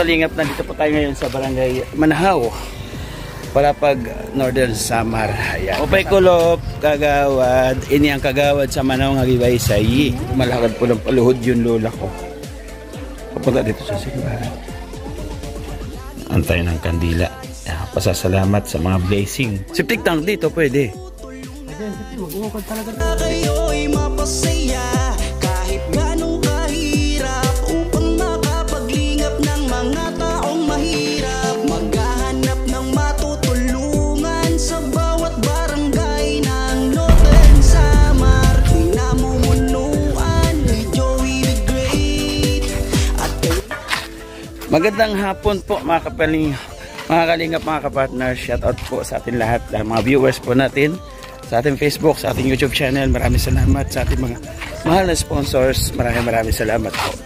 kalingap, nandito po tayo ngayon sa barangay Manahaw, Palapag, Northern Samar. Ayan. Upay kulop, kagawad. Ini ang kagawad sa Manahaw nga gibay sa yi. Malakad po ng paluhod yung lola ko. Papunta dito sa simbahan. Antay ng kandila. Pasasalamat sa mga blessing. Septic tank dito pwede. Kayo'y mapasaya kahit ganong kahirap upang makapaglingap ng mga taong mahirap. Maghahanap ng matutulungan sa bawat barangay ng Northern Samar. Pinamumunuan ni Joey the Great. Magandang hapon po mga kapaling, mga kalingap, mga kapartner. Shout out po sa ating lahat, mga viewers po natin sa ating Facebook, sa ating YouTube channel. Maraming salamat sa ating mga mahal na sponsors. Maraming salamat po.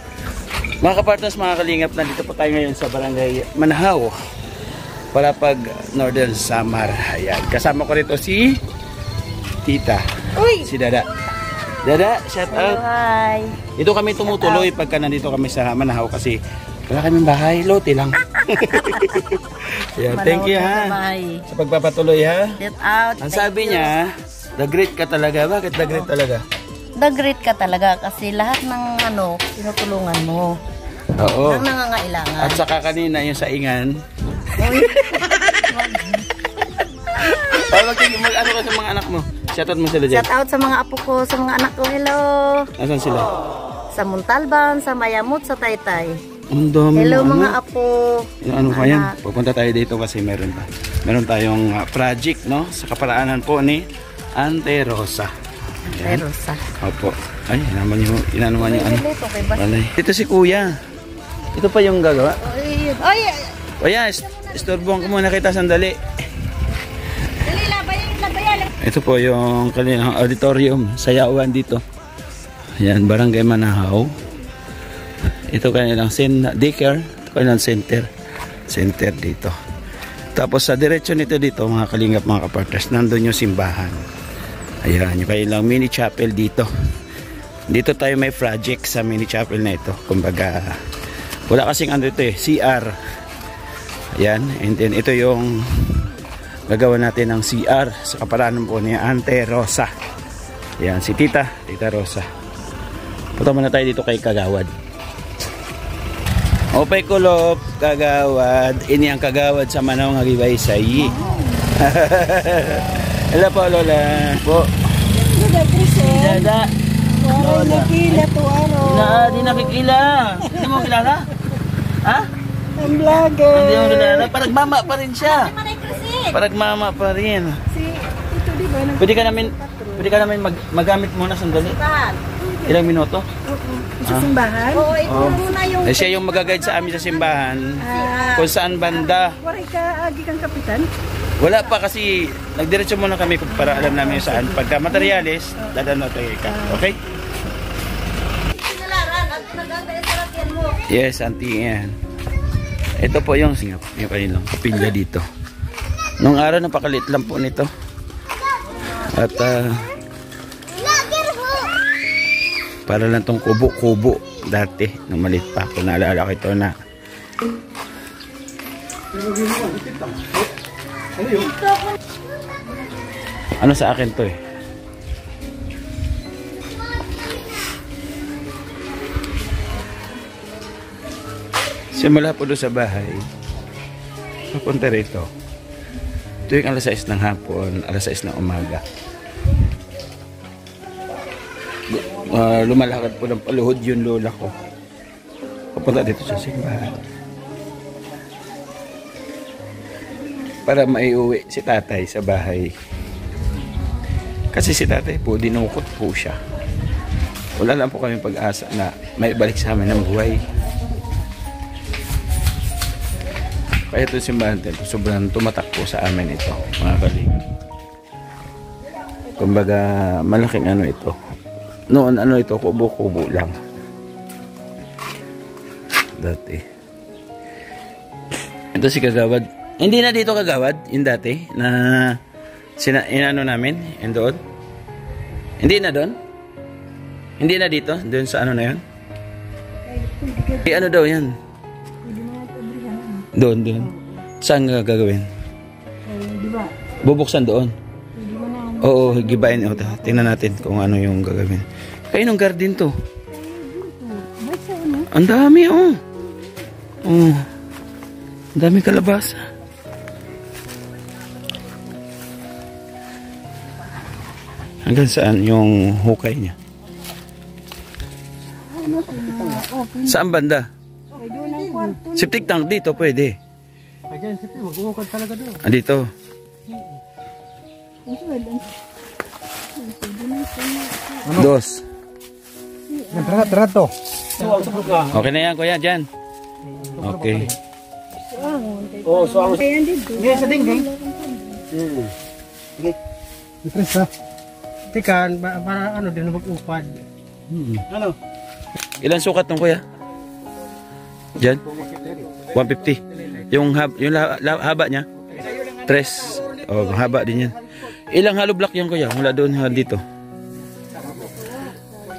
Mga kapartners, mga kalingap, nandito po tayo ngayon sa barangay Manahaw, Palapag, Northern Samar. Ayan. Kasama ko rito si Tita. Uy! Si Dada. Dada, shout out. Hi. Dito kami tumutuloy pagka nandito kami sa Manahaw kasi wala kaming bahay, lote lang. Yeah, thank you ha sa pagpapatuloy ha. Shout out. Ang sabi niya, the great ka talaga. Bakit the great talaga? The great ka talaga kasi lahat ng tinutulungan mo. Oo. Ang nangangailangan. At saka kanina yung saingan. Ano ka sa mga anak mo? Shout out mo sila dyan. Shout out sa mga apo ko, sa mga anak ko. Hello. Nasaan sila? Sa Muntalban, sa Mayamot, sa Taytay. Ang dami. Hello mga apo. Ano pa yan? Pupunta tayo dito kasi meron tayong project, no? Sa kaparaanan po ni Ante Rosa. Ante Rosa. Opo. Ay, inaman yung ano. Alay. Dito si Kuya. Ito pa yung gagawa. Ay. Kuya, istorbuhan ko muna kita sandali. Dali, labayan. Ito po yung kanilang auditorium, sayawan dito. Ayan, Barangay Manahaw. Ito kanilang daycare, ito kanilang center dito. Tapos sa diretsyon nito dito, mga kalingap, mga kapartners, nandun yung simbahan. Ayan, yung kanilang mini chapel dito. Dito tayo may project sa mini chapel na ito. Kumbaga, wala kasing ano ito CR. Ayan, and then ito yung gagawa natin ng CR sa kaparaanan po ni Ante Rosa. Ayan, si Tita Rosa. Punta muna tayo dito kay Kagawad. Opay kulop, kagawad. Ini ang kagawad sa Manahaw nga gibay sa yi. Hello po, Lola. Po. Dada. Lola. Nakikila to Di nakikila. Hindi mo kilala? Ha? Ang vlogger. Hindi mo kilala. Parang pa rin siya. Parang pa rin. Ito di ba? Pwede ka namin magamit muna sandali. Ilang minuto? Sa simbahan? Oo, ito muna yung... Siya yung mag-guide sa amin sa simbahan. Kung saan banda. Waray ka, agi kang kapitan? Wala pa kasi nagdiretso muna kami para alam namin saan. Pagka materialis, dadano tayo ka. Okay? Yes, auntie yan. Ito po yung kanilang kapilya dito. Nung araw napakalit lang po nito. At para lang tong kubo-kubo dati nung maliit pa ako, naalala ko ito na ano sa akin to simula po doon sa bahay papunta rito tuwing alas 6 ng hapon, alas 6 ng umaga. Lumalakad po ng paluhod yung lola ko papunta dito sa simbahan para maiuwi si tatay sa bahay kasi si tatay po dinukot po siya. Wala lang po kami pag-asa na may balik sa amin ng buhay, kaya ito simbahan dito sobrang tumatak po sa amin ito, mga kaling. Kumbaga malaking ano ito. Noon ano ito, kubo-kubo lang dati. Ito si Kagawad. Hindi na dito Kagawad yung dati na inano namin yung doon. Hindi na doon. Hindi na dito, doon sa ano na yun. Ano daw yan? Doon. Saan nga gagawin? Di ba? Bubuksan doon. Di ba na? Oo, gibain. O, tingnan natin kung ano yung gagawin. Kainong garden to? Basta ano? Ang dami, oh. Oh. Ang dami kalabasa. Hanggang saan yung hukay niya? Saan banda? Ay, doon ang kwarto. Septic tank dito, pwede. Ayan, siyempre, mag-uukad talaga doon. Dito. Dos. Tara to. Okay na yan, kuya, dyan. Okay. Oo, so ang... Ayan dito. Ngayon sa dingding. Sige. Tres ha. Tikan, para ano din mag-upad. Ano? Ilan sukat nung kuya? Dyan? 150. Yung haba niya? 3. Oh, haba din yan. Ilang hollow block yan kuya? Mula doon dito.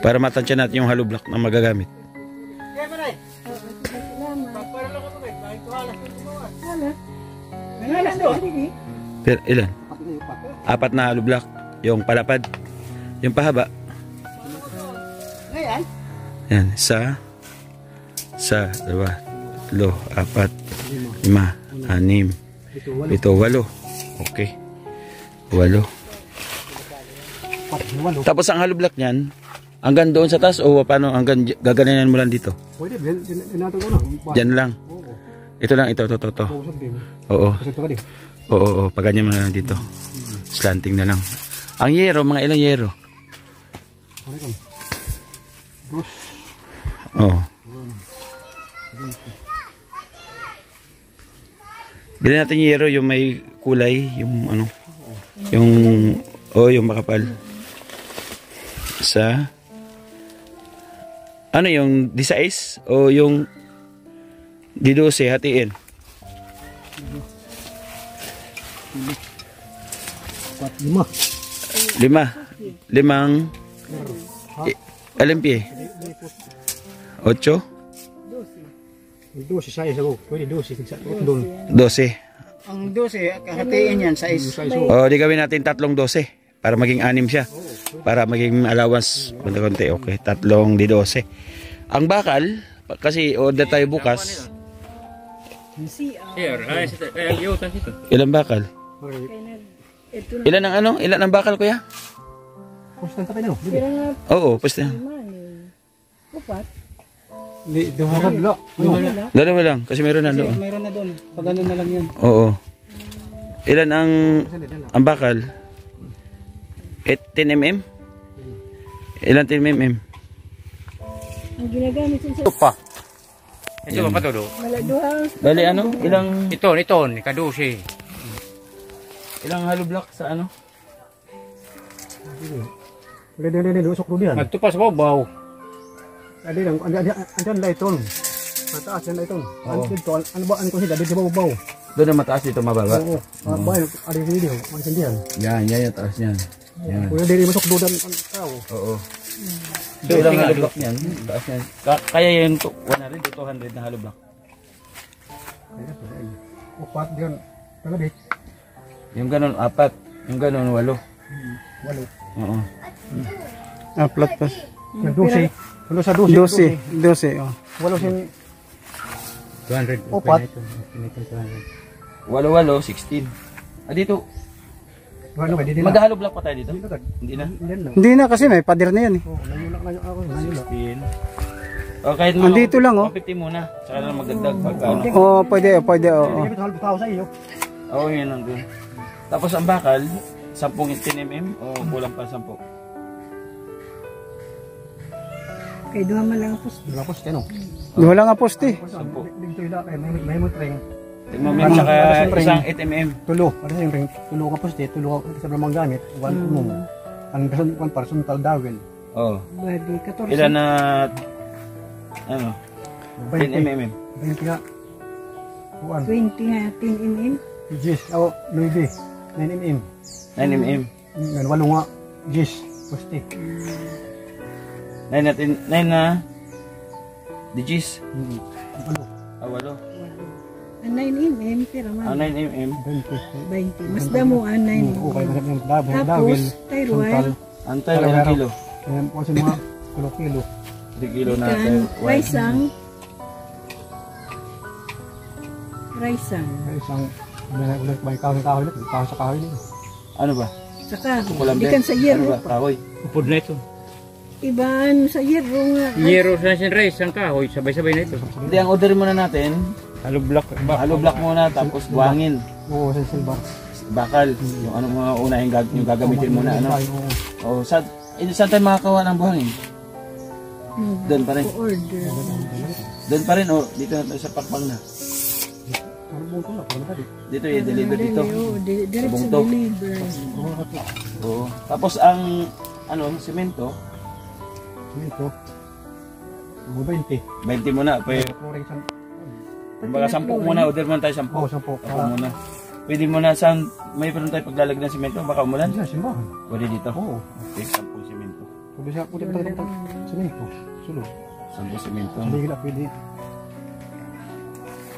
Para matansya natin yung hollow block na magagamit. Pero ilan? 4 na hollow block. Yung palapad. Yung pahaba. Yan. Isa. 2, 3, 4, 5, 6, 7, 8. Okay. 8. Tapos ang hollow block niyan, hanggang doon sa taas o paano hanggang gaganan mo lang dito? Pwede, inato ko na. Diyan lang. Ito lang, ito. Oo. Oo, paganyan mo na lang dito. Slanting na lang. Ang yero, mga ilang yero? Oo. Bilhin natin yung yero, yung may kulay, yung ano, yung makapal. Sa ano yung D6 o yung D12 hatiin? 5. 5 alimpi 8 12 size ako. Pwede 12 doon. 12. Ang 12 kahatiin yan size. O di gawin natin 3 12 para maging 6 siya. Para maging allowance konti. Okay, 3 D12. Ang bakal kasi order tayo bukas. Ilang bakal? Ilan ang ano? Ilan ang bakal kuya? Postan pa tayo. Oo, pwede. Dalawa lang kasi meron na doon. Meron na doon. Pag ano na lang yan. Oo. Ilan ang bakal? 10 mm? Ilan 10 mm? Ang ginagamit sa Ito pa. Ito ba todo? maladuhang. Bali ano? Ilang Ito, kadusi. Ilang hollow block sa ano? Dili, usok doon yan. Magtupas ko baw. Andyan la iton. Mataas yan la iton. Ano ba? Ano ko sila? Dito babaw. Doon na mataas dito mababa. Oo. Bayan, ada di video. Mansindihan. Yan yung taas niyan. Yan. Kung dili masok doon ang tao. Oo. So ilang hollow block niyan? Taas niyan. Kaya yung 100 to 200 na hollow block. Upat diyan. Talaga Yung ganun 4, yung ganun 8. 8. Oo. Plat pas. 12. Ano sa 12? 12. Oh. 8 sin 200. Upat. 8, 16. Dito. Ano ba? Di na. Mag-hollow block pa tayo dito? Hindi na. Hindi na kasi may pader na yan eh. Oo, nayulak na ako. 16. O kahit mga Andito lang, oh. 150 muna. Saka na magdagdag pagka ano. Oo, pwede, oo. Oo, yun nandun. Tapos ang bakal, 10 mm o kulang pa 10? Kay duha man lang po. Wala nga poste. 10. Dito ila kay may mo tring. 10 mm saka isang 8 mm. Tulo, ano yung ring? Tulo ka poste, tulo ka sa mga gamit, one mo. Ang dasan personal dawel. Oo. Badi 14. Ilan na ano? 10 mm. 20 nga. 20 nga 10 mm. Yes, oh, 9 mm. 9 mm. Yan, walo nga. Yes, poste. 9 na digis. Walo. 8. Ang 9mm, pero Ang 9mm. 20. Mas damo ang 9mm. Okay, masarap yung dawil. Tapos, Tyrwell. Ang tayo, 1 kilo. Ayan po kasi mga kilo-kilo. 3 kilo na Ikan, tayo. Raisang. Raisang. May isang may kahoy na, kahoy sa kahoy nito. Ano ba? Saka, Kulambe. ikan sa Ano yero. ba? Kahoy. Upod na ito. Ibaan sa yero nga. Yero sa sunrise, ang kahoy, sabay-sabay na ito. Hindi, ang order muna natin, Halo block. halo block muna, tapos buhangin. Oo, sa silver. Bakal. Yung ano mga unahing yung gagamitin muna. Ano? Oo. O, saan tayo makakawa ng buhangin? Doon pa rin. Order. Doon pa rin, o. Dito na tayo sa pakpang na. Ano buto na, parang tadi. Dito yung deliver dito. Diretso Bungto. deliver. Oo. Tapos ang, semento, Ito. 20. 20 muna. Kumbaga 10 muna, order muna tayo 10. Oo, 10. 10 muna. Pwede muna saan, may pa tayo paglalagyan ng semento, baka umulan. Sa simbahan. Pwede dito. Oo. Okay, 10 semento. Pwede siya, pwede pa semento. Sulod. 10 semento. Hindi na pwede.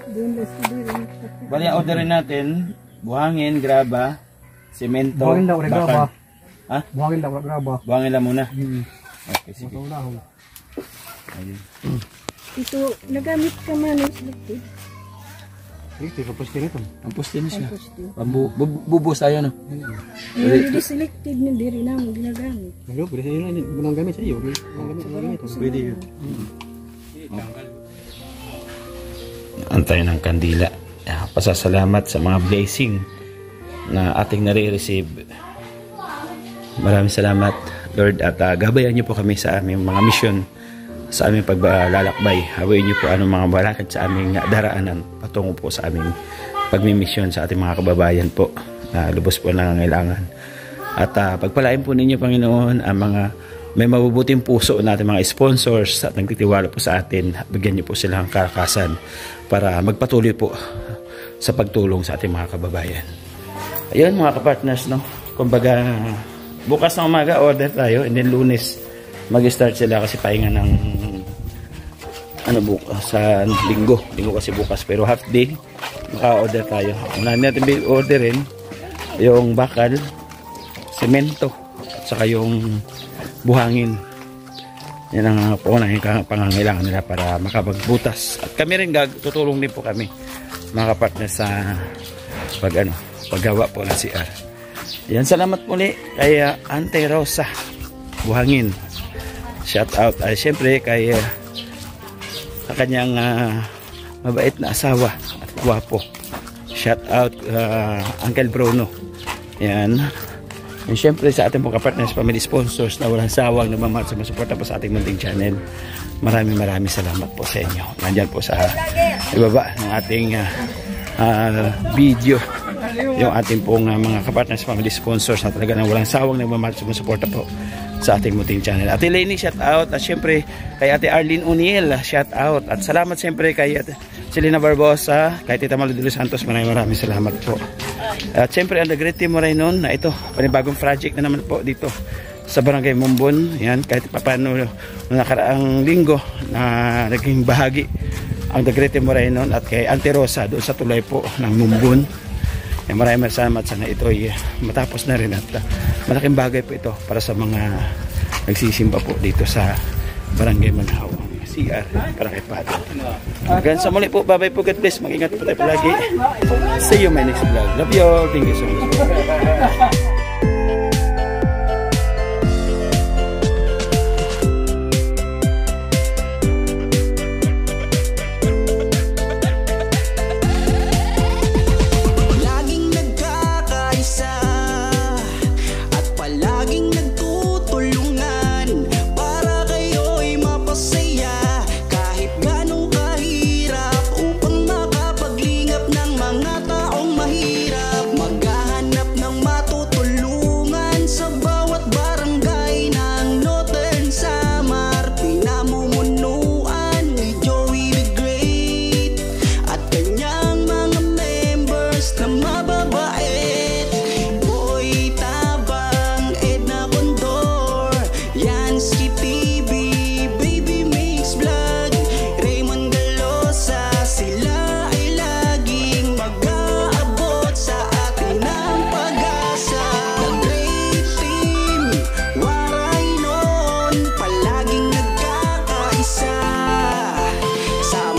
Doon na siguro. Bali, ang orderin natin, buhangin, graba, semento, Buhangin daw, graba. bakal. Ha? Buhangin daw, graba. Buhangin lang muna. Okay, sige. Ito na. Ayun. Ito, nagamit ka man ng selected. Ito, kapos din ito. Ang poste na siya. Tapos ito. Bubos tayo, no? Hindi selected na diri na mo ginagamit. Pero, pwede sa inyo, bunang gamit sa iyo. Bunang gamit. Pwede yun. Antay ng kandila. Pasasalamat sa mga blessing na ating nare-receive. Maraming salamat, Lord, at gabayan niyo po kami sa aming mga misyon, sa aming paglalakbay. Hawayin niyo po anong mga balakid sa aming daraanan patungo po sa aming pagmimisyon sa ating mga kababayan po na lubos po nangangailangan. At pagpalain po ninyo, Panginoon, ang mga may mabubuting puso natin mga sponsors at nagtitiwala po sa atin. Bigyan niyo po sila ng kalakasan para magpatuloy po sa pagtulong sa ating mga kababayan. Ayun mga kapartners, no? Kumbaga, bukas ng umaga order tayo and then Lunes mag-start sila kasi pahinga ng bukas sa linggo kasi bukas, pero half day maka-order tayo. Unahin natin orderin yung bakal, semento at saka yung buhangin. Yan ang pangunahing pangangailangan nila para makapagbutas. At kami rin tutulong din po kami mga kapartner sa paggawa po ng CR. Yan, salamat muli kay Ante Rosa Buhangin. Shout out ay siyempre kay sa kanyang mabait na asawa at guwapo. Shout out Uncle Bruno. Yan. And syempre sa ating mga partners, family sponsors na walang sawang nagmamahal sa masuporta po sa ating munting channel. Maraming salamat po sa inyo. Nandyan po sa ibaba ng ating video yung ating pong mga kapartners, family sponsors na talaga na walang sawang nagmamahal sa masuporta po sa ating munting channel. Ate Lenny, shout out. At syempre kay Ate Arlene Uniel, shout out. At salamat syempre kay Selena Barbosa, kay Tita Malu de los Santos, maraming salamat po. At syempre ang The Great Team Moraynon na ito, panibagong project na naman po dito sa Barangay Mumbon. Yan, kahit paano nakaraang linggo na naging bahagi ang The Great Team Moraynon at kay Ante Rosa doon sa tulay po ng Mumbon. Yan, maraming salamat. Sana ito ay matapos na rin at malaking bagay po ito para sa mga nagsisimba po dito sa Barangay Manhaw. CR para kay Padre. Hanggang sa muli po, bye-bye po, God bless, mag-ingat po tayo palagi. See you my next vlog. Love you all, thank you so much.